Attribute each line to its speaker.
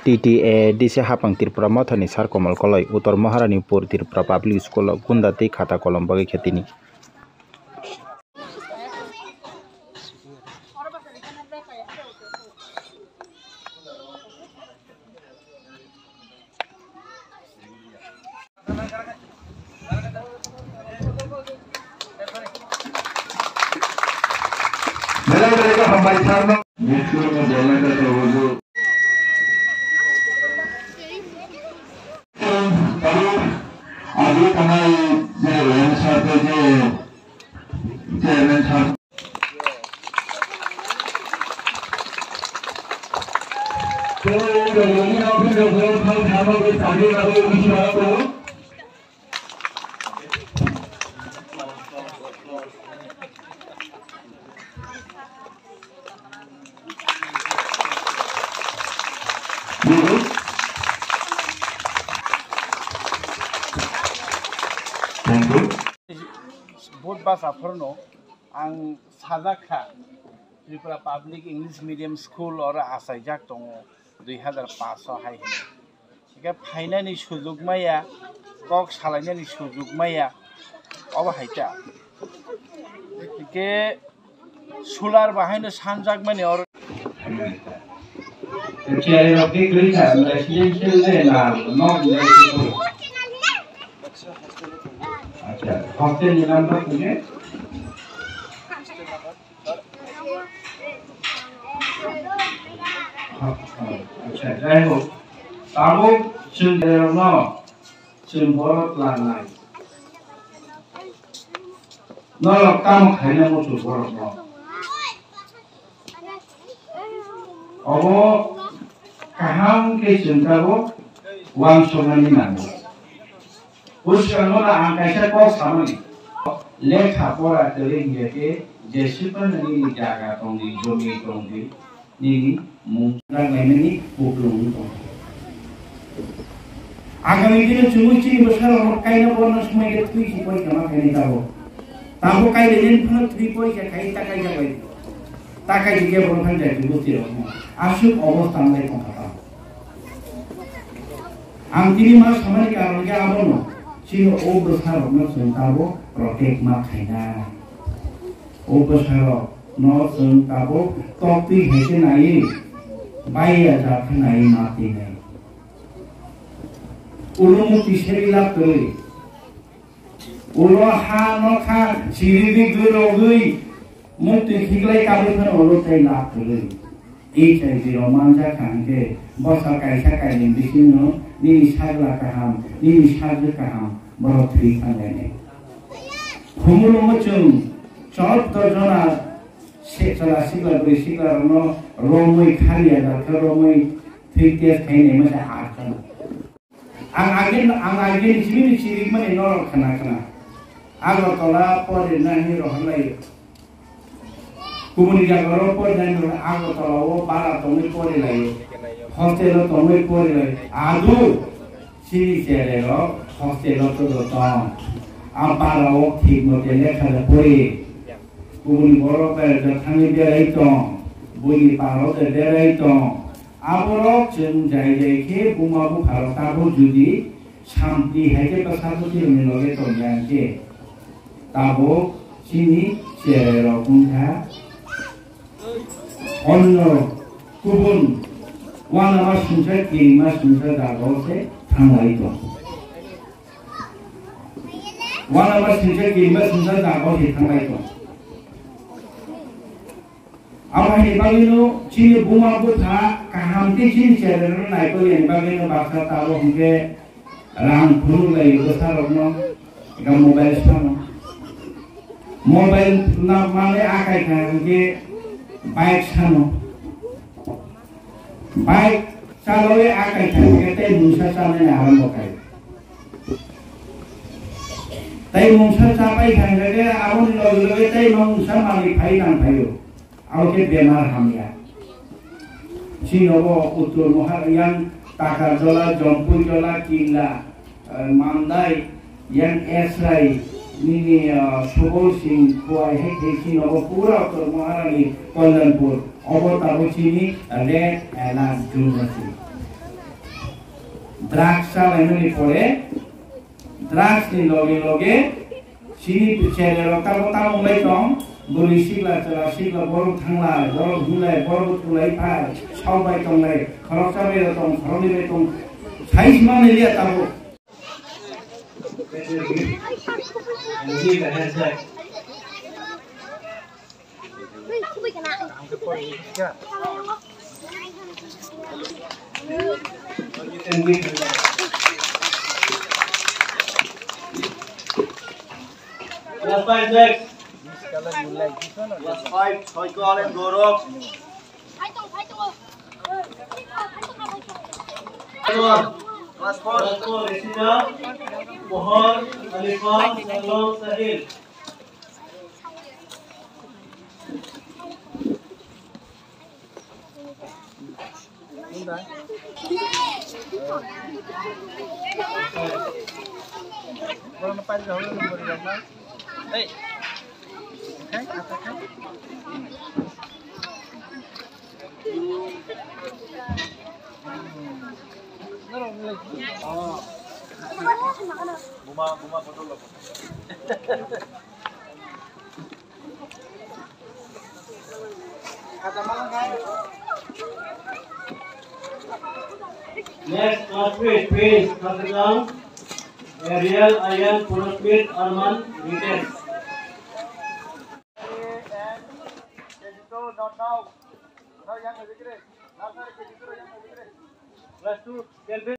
Speaker 1: TTA DC Hapang Tripura Mothani Sir Kamal Kalai Uttar Maharanipur Tripura Public School Gunda tei khata kolom bagwi khetini.
Speaker 2: मेरा हमारे सामने मुचुंग में बोलने का तो वो जो अभी हमारे जो रेंज साथे जो रेंज साथ तो लोगों ने अपने जो फल खाने के ताकि लोगों को कुछ ना करो
Speaker 3: बहुत बासाफोरनो आं साजाखा Tripura public English medium school और आसाइजाक दङ 2005 हाय हिके फाइनानि सुजुगमाया कक सालायनानि सुजुगमाया अब हायता हिके सोलार बाहायनो सानजाक माने और
Speaker 2: हॉस्टल नंबर कितने अच्छा जाए हो ताबो चुनदेरनो चुनबरत लानाय न काम खाइना मोसु बरनो अब काहां के चुनताबो वांसोनानि नांगौ Usiano na ang kaisa ko samani lekha pora tering yake jesipan ni jaga tongdi jomi tongdi ni mungkin nani puklung tong agami dino cumuci besar orang kaina bonus semua itu sih poi kama kaini tahu kai den pun three poi ya kai takai jabai takai jike bonus jadi buti asuk obostan lai kongkata ang tini mas samani karon ya abono Sino obesar no sentabo protect makhaina obesar no sentabo topi hete nai baiya jat nai mati nai ulumu tiseri laptoi ulo ha no kha chiri guro gui mukti khiglai kabu phan olo tai laptoi ei chai zero manja khanke bosa kaisa kainin bisino ni sagla kaham ni sagla kaham Berarti kalian Kunu Muchung Chot terjona setelah siklar no romoi kali ada ke romoi fikir kayaknya macam apa ang agen sini sirik mana nol kena agak tola pore nani rohlai kumuni jaga pore nani agak tola wo para tomai pore lagi hostel tomai pore lagi adu sini cere hostel itu datang, apa rawat hik modelnya kalau puri, bunyi borok datang dia itu, bunyi parot dia itu, apa rawat jeng ke bunga kalau tahu judi, sampai heke pasal tu menolak tonjang ke, tahu sini cero punca, honor kubun, wana mas sunset kiri mas sunset dago se tangga itu. Wala mas sunset kiri mas sunset dago se tangga itu. Apa ini bagino cini bunga buta kahamti cini cere naik tu yang bagino bahasa tahu hingga rang puru lagi besar orang, ikan mobile sama. Mobile nama akai kan hingga bike sama. Bike kalau akai kan kita musa sama ni alam bokai. Tapi musa sampai kan kita awal lagi tapi musa mali pay nang payo. Awak benar hamya. Sinobo utur mohar yang takar jola jompu jola kila mandai yang esrai ini subol sing kuai hek sinobo pura utur mohar ni Kolonpur. Obo tahu sini red enak jumlah. द्राक्ष लाइमनि परे द्राक्ष नि लगे सिनि सेरेरो ताबो उमलाय दं बुरि सिग्ला चला सिग्ला बर थांलाय बर हुलाय बर थुलाय फाय सावबाय दंलाय खरसा बेर दं खरनिबाय दं साइज मा नेलिया Tabo
Speaker 4: Last five next. Last five. Soikol and Gorok. Last four. Last four. Resina, Mohor, Alifa, Salom, Sahil. Hey. Okay, that's okay. Buma betul loh. Kata malang kan? Next, Classmate, please, Kategam, Ariel, Ayan, Purasmit, Arman, Ritesh. Not now. Now, young, Class 2,